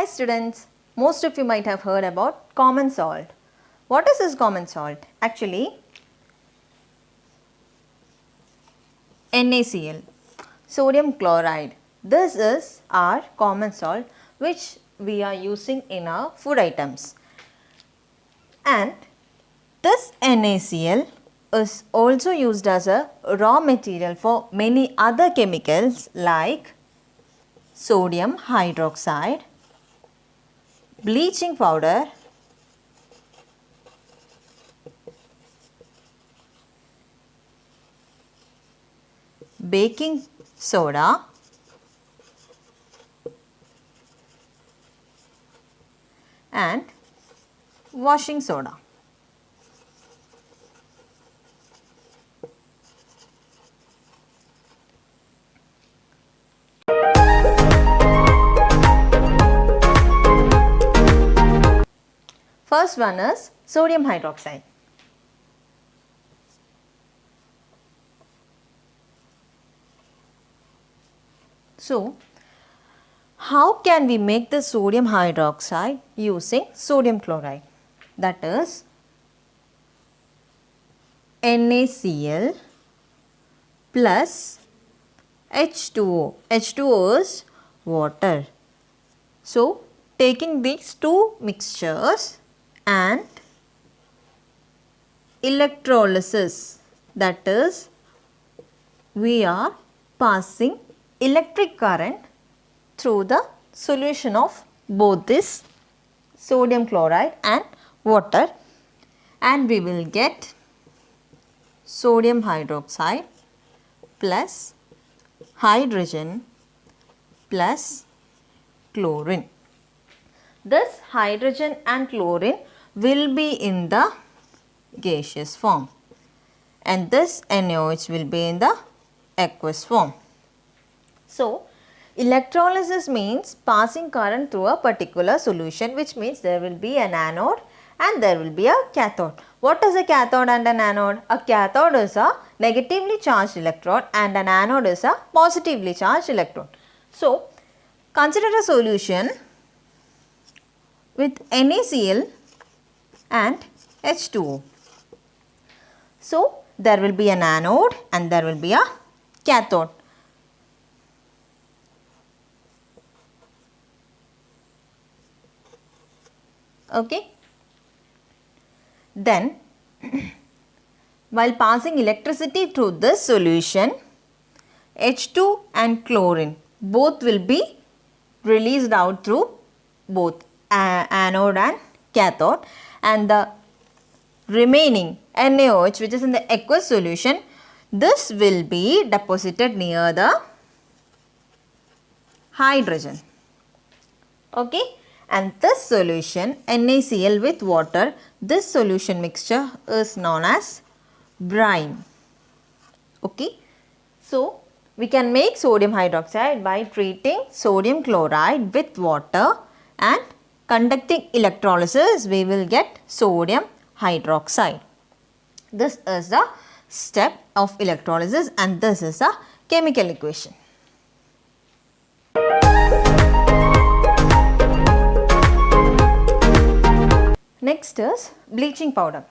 Hi students, most of you might have heard about common salt. What is this common salt? Actually, NaCl, sodium chloride. This is our common salt which we are using in our food items. And this NaCl is also used as a raw material for many other chemicals like sodium hydroxide, bleaching powder, baking soda, and washing soda. First one is sodium hydroxide. So, how can we make the sodium hydroxide using sodium chloride? That is NaCl plus H2O. H2O is water. So, taking these two mixtures and electrolysis, that is, we are passing electric current through the solution of both this sodium chloride and water, and we will get sodium hydroxide plus hydrogen plus chlorine. This hydrogen and chlorine will be in the gaseous form and this NaOH will be in the aqueous form. So, electrolysis means passing current through a particular solution, which means there will be an anode and there will be a cathode. What is a cathode and an anode? A cathode is a negatively charged electrode and an anode is a positively charged electrode. So, consider a solution with NaCl and H2O. So, there will be an anode and there will be a cathode. Okay. Then, while passing electricity through this solution, H2 and chlorine both will be released out through both anode and cathode, and the remaining NaOH, which is in the aqueous solution, this will be deposited near the hydrogen. Okay. And this solution, NaCl with water, this solution mixture is known as brine. Okay. So, we can make sodium hydroxide by treating sodium chloride with water and conducting electrolysis, we will get sodium hydroxide. This is the step of electrolysis and this is a chemical equation. Next is bleaching powder.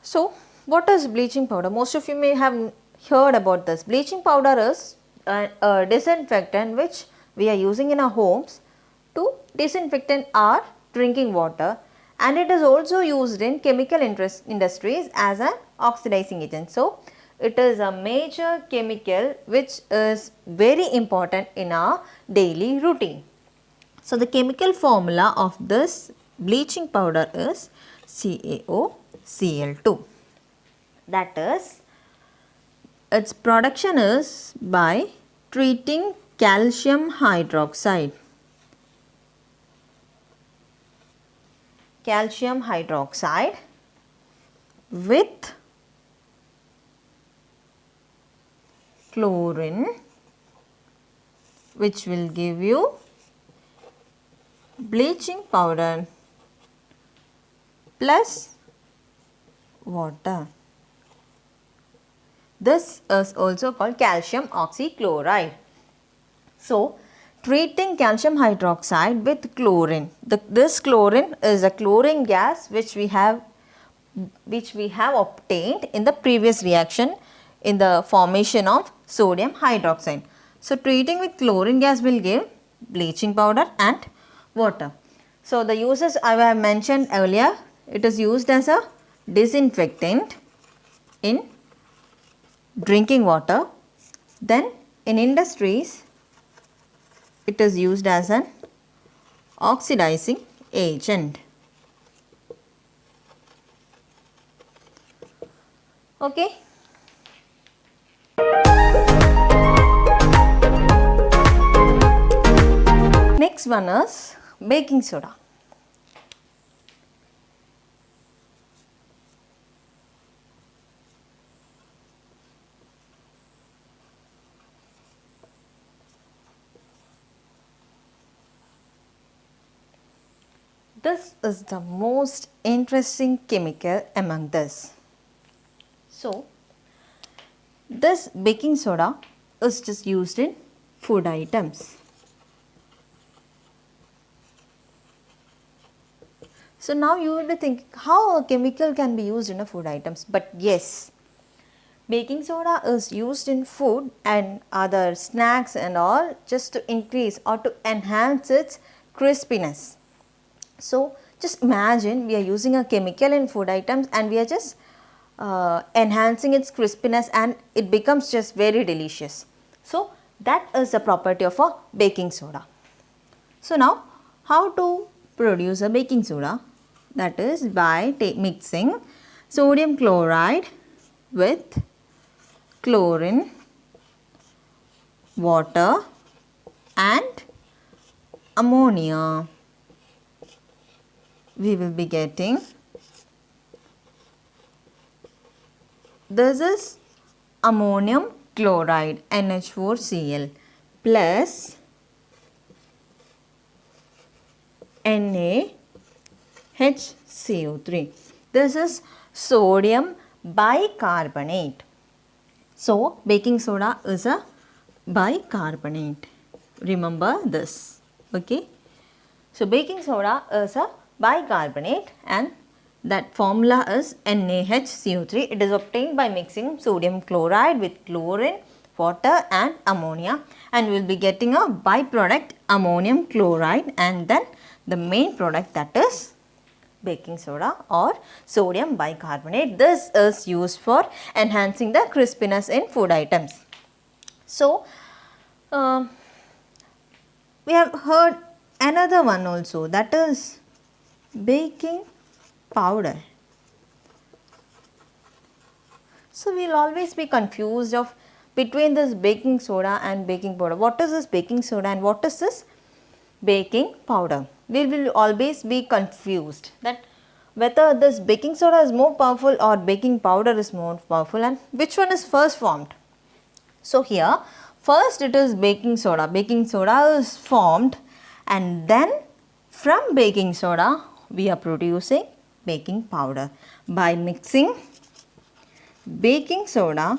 So, what is bleaching powder? Most of you may have heard about this. Bleaching powder is a disinfectant which we are using in our homes to disinfect our drinking water, and it is also used in chemical industries as an oxidizing agent. So, it is a major chemical which is very important in our daily routine. So, the chemical formula of this bleaching powder is CaOCl2. That is, its production is by treating calcium hydroxide. Calcium hydroxide with chlorine, which will give you bleaching powder plus water. This is also called calcium oxychloride. So, treating calcium hydroxide with chlorine. This chlorine is a chlorine gas which we have obtained in the previous reaction in the formation of sodium hydroxide. So, treating with chlorine gas will give bleaching powder and water. So, the uses I have mentioned earlier, it is used as a disinfectant in drinking water. Then in industries, it is used as an oxidizing agent. Okay. Next one is baking soda. This is the most interesting chemical among this. So, this baking soda is just used in food items. So, now you will be thinking how a chemical can be used in a food items, but yes, baking soda is used in food and other snacks and all just to increase or to enhance its crispiness. So, just imagine we are using a chemical in food items and we are just enhancing its crispiness and it becomes just very delicious. So, that is the property of a baking soda. So, now how to produce a baking soda? That is by mixing sodium chloride with chlorine, water and ammonia. We will be getting, this is ammonium chloride NH4Cl plus NaHCO3. This is sodium bicarbonate. So, baking soda is a bicarbonate. Remember this. Okay. So, baking soda is a bicarbonate and that formula is NaHCO3. It is obtained by mixing sodium chloride with chlorine, water and ammonia, and we will be getting a byproduct ammonium chloride and then the main product, that is baking soda or sodium bicarbonate. This is used for enhancing the crispiness in food items. So, we have heard another one also, that is baking powder. So, we will always be confused of between this baking soda and baking powder. What is this baking soda and what is this baking powder? We will always be confused that whether this baking soda is more powerful or baking powder is more powerful and which one is first formed. So, here first it is baking soda. Baking soda is formed and then from baking soda we are producing baking powder by mixing baking soda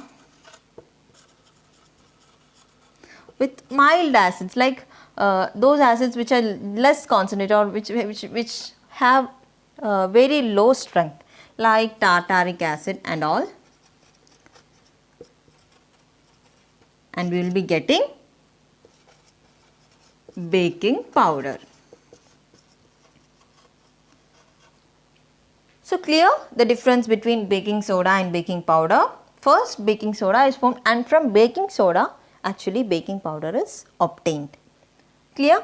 with mild acids like those acids which are less concentrated or which have very low strength like tartaric acid and all, and we will be getting baking powder. So, clear the difference between baking soda and baking powder. First baking soda is formed and from baking soda actually baking powder is obtained. Clear?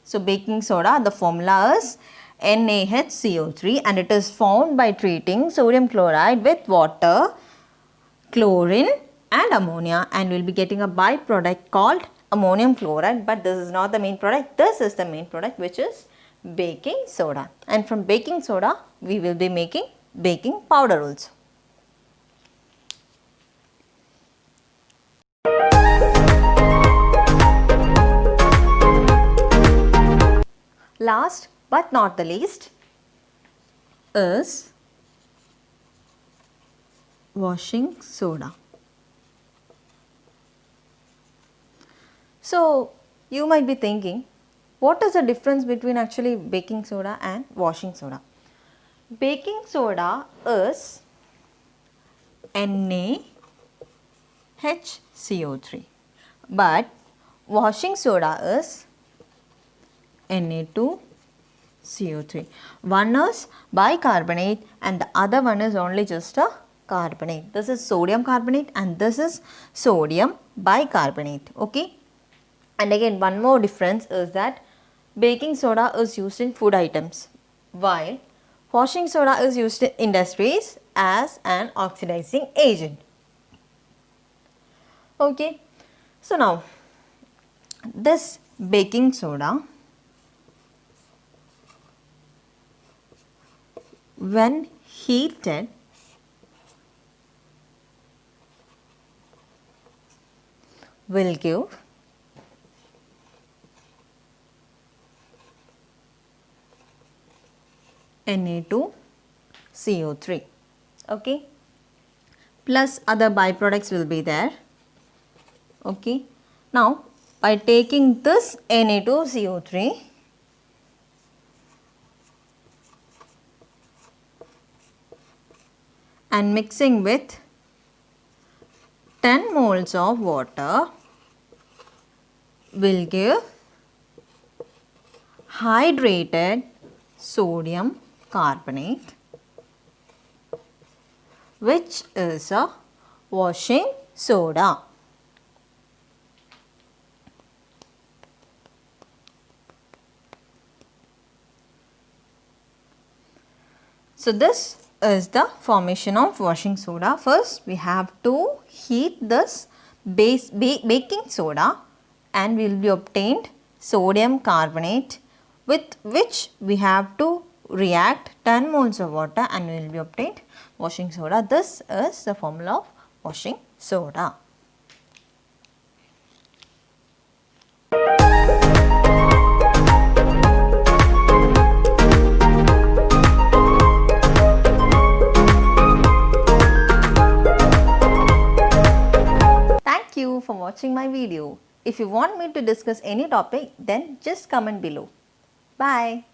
So, baking soda, the formula is NaHCO3 and it is formed by treating sodium chloride with water, chlorine and ammonia, and we will be getting a byproduct called ammonium chloride, but this is not the main product. This is the main product, which is baking soda, and from baking soda we will be making baking powder also. Last but not the least is washing soda. So you might be thinking, what is the difference between actually baking soda and washing soda? Baking soda is NaHCO3, but washing soda is Na2CO3. One is bicarbonate and the other one is only just a carbonate. This is sodium carbonate and this is sodium bicarbonate. Okay. And again, one more difference is that baking soda is used in food items, while washing soda is used in industries as an oxidizing agent. Okay. So now, this baking soda, when heated, will give Na2CO3, okay, plus other byproducts will be there, okay. Now, by taking this Na2CO3, and mixing with 10 moles of water will give hydrated sodium carbonate, which is a washing soda. So this is the formation of washing soda. First we have to heat this baking soda and will be obtained sodium carbonate, with which we have to react 10 moles of water and will be obtained washing soda. This is the formula of washing soda. Thank you for watching my video. If you want me to discuss any topic, then just comment below. Bye.